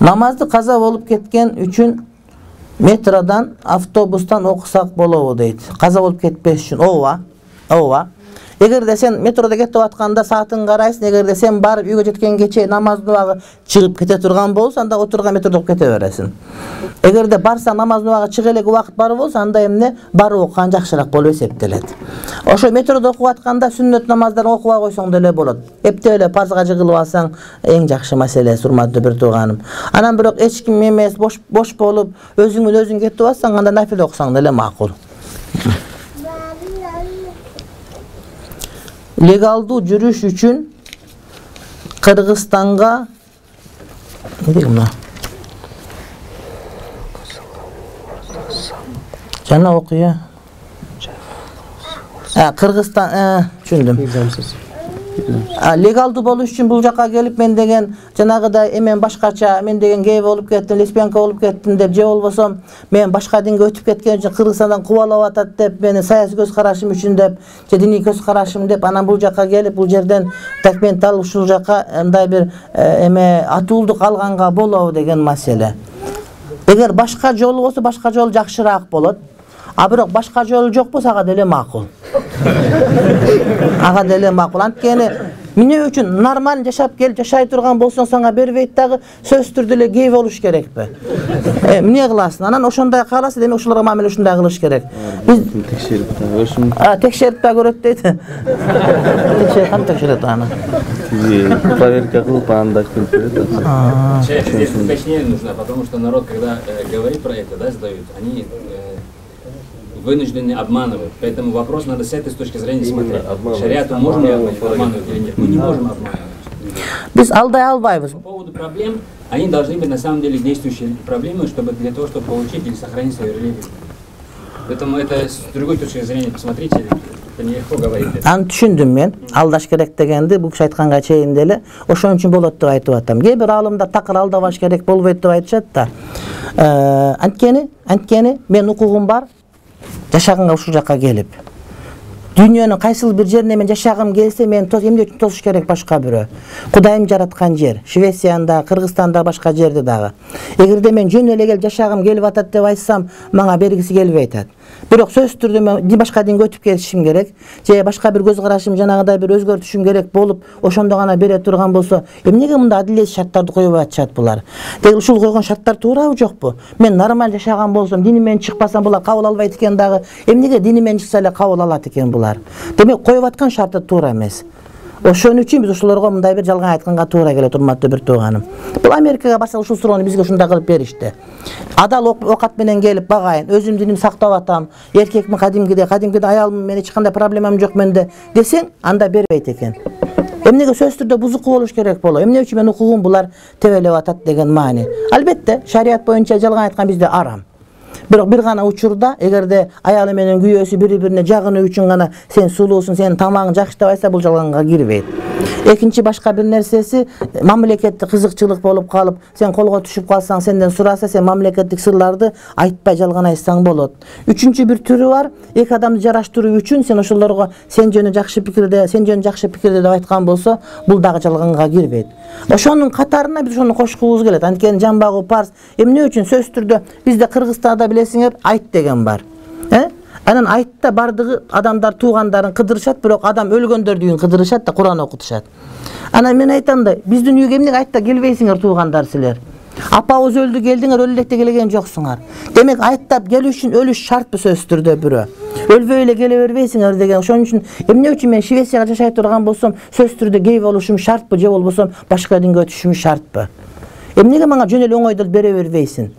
Namazды каза болуп кеткен үчүн метродан, автобустан окусак болобу дейт. Каза болуп кетпеш үчүн. Ооба. Эгерде сен метрода кетип атканда саатың карайсың, эгерде сен барып үйгө жеткенге чейин намаздын убагы чыгып кете турган болсо, анда отурган метрода кете бересиң. Эгерде барсаң намаздын убагы чыга элек убакыт бар болсо, анда эмне барып окуган жакшыраак болуп эсептелет. Ошо метрода окуп атканда сүннөт намаздарын окуба койсоң деле болот. Эптеп эле парзга жыгылып алсаң эң жакшы маселе, урматтуу бир тууганым. Анан бирок эч ким эмес, бош болуп, өзүң менен өзүң кетип атсаң, анда нафиле окусаң деле макул. Legalдуу жүрүш үчүн Кыргызстанга жана окуя. Кыргызстан түшүндүм. Legalдуу болуш үчүн бул жакка келип мен деген жанагыдай эмен башкача, мен деген гей болуп кеттим, лесбиянка болуп кеттим деп, же болбосо мен башка динге өтүп кеткен үчүн Кыргызстандан кубалап атат деп, мени саясий көз карашым үчүн деп, же диний көз карашым деп, анан бул жакка келип, бул жерден документ алып ушул жакка мындай бир атуулдук алганга болобу деген маселе. Эгер башка жол болсо, башка жол жакшыраак болот. А бирок башка жол жок болсо, ага деле макул. Ага деле макул. Анткени эмне үчүн нормаль жашап келип жашай турган болсоң, сага бербейт дагы сөзсүз түрдө эле гей болуш керекпи? Эмне кыласың? Анан ошондой кааласа, демек ошолорго мамиле ушундай кылыш керек. Биз текшерип да көрөт дейт. Кам текшерет аны? Проверка кылып, анда айтып берет. Здесь уточнение нужно, потому что народ, когда говорит про это, да, задают, они вынуждены обманывать. Поэтому вопрос надо с этой точки зрения смотреть. Шариату можем ли обманывать или нет? Мы не можем обманывать. По поводу проблем, они должны быть на самом деле действующие проблемы, чтобы для того, чтобы получить или сохранить свою религию. Поэтому это с другой точки зрения посмотрите. Нелегко говорить. Аны түшүндүм мен. Алдаш керек дегенди бул киши айтканга чейин деле ошон үчүн болот деп айтып атам. Кээ бир алымдар такыр алдабаш керек болбойт деп айтышат да. Анткени мен укугум бар. Жашаганга ушул жакка келип. Дүйнөнүн кайсыл бир жерине мен жашагым келсе, мен эмне үчүн тосуш керек башка бирөө? Кудайым жараткан жер, Швецияда, Кыргызстанда, башка жерде дагы. Эгерде мен жөн эле келип жашагым келип атат деп айтсам, мага бергиси келбей атат. Бирок сөзсүз түрдө мен башка динге өтүп кетишим керек, же башка бир көз карашым жанагыдай бир өзгөртүшүм керек болуп, ошондо гана бере турган болсо, эмнеге мында адилет шарттарды коюп атышат булар? Деги ушул койгон шарттар туурабы жокпу? Мен нормаль жашаган болсом, динимен чыкпасам булар кабыл албайт экен дагы, эмнеге динимен чыкса эле кабыл алат экен булар? Демек коюп аткан шарты туура эмес. Ошон үчүн биз ошолорго мындай бир жалган айтканга туура келет, урматтуу бир тууганым. Бул Америкага барсак ушул суроону бизге ушундай кылып беришти. Адал окат менен келип багайын, өзүм динимди сактап атам, эркекмин кадимкидей аялым, мен эч кандай проблемам жок менде десең, анда бербейт экен. Эмнеге сөзсүз түрдө бузуку болуш керек болот? Эмне үчүн мен укугум булар тебелеп атат деген маани. Албетте, шарият боюнча жалган айткан бизде арам. Бирок бир гана учурда, эгерде аялы менен күйөөсү бири-бирине жагынуу үчүн гана сен сулуусуң, сенин тамагың жакшы деп айтса, бул жалганга кирбейт. Экинчи башка бир нерсеси, мамлекеттик кызыкчылык болуп калып, сен колго түшүп калсаң, сенден сураса, сен мамлекеттик сырларды айтпай жалган айтсаң болот. Үчүнчү бир түрү бар, эки адамды жараштыруу үчүн сен ошолорго сен жөнү жакшы пикирде деп айткан болсо, бул дагы жалганга кирбейт. Ошонун катарына биз ошону кошкубуз келет. Анткени жан багуу парз. Эмне үчүн сөзсүз түрдө бизде Кыргызстанда билесиңер, айт деген бар. Анан айтта бардыгы адамдар туугандарын кыдырышат, бирок адам өлгөндөрдү үйүн кыдырышат да Куран окутушат. Анан мен айтам да, биздин үйгө эмнеге айтта келбейсиңер туугандар силер? Апабыз өлдү, келдиңер, өлөлекте келген жоксуңар. Демек айттап келүү үчүн өлүш шартпы сөзсүз түрдө бирөө. Өлбөй эле келе бербейсиңер деген. Ошон үчүн эмне үчүн мен Швецияга жашай турган болсом, сөзсүз түрдө гей болушум шартпы, же болбосо башка динге өтүшүм шартпы? Эмнеге мага жөн эле оңойдо бере бербейсиң?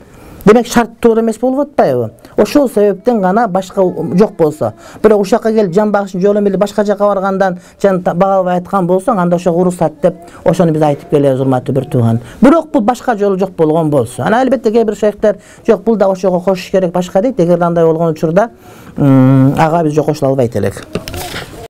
Демек шарт туура эмес болуп атпайбы? Ошол себептен гана башка жок болсо, бирок ушакка келип жан багышын жолу менен башка жака баргандан жан багалбай айткан болсоң, анда ошого уруксат деп ошону биз айтып келебиз, урматтуу бир тууган. Бирок бул башка жолу жок болгон болсо, ана албетте кээ бир шейхтер жок, бул да ошого кошуш керек башка дейт. Эгер андай болгон учурда ага биз жок кошула албайт элек.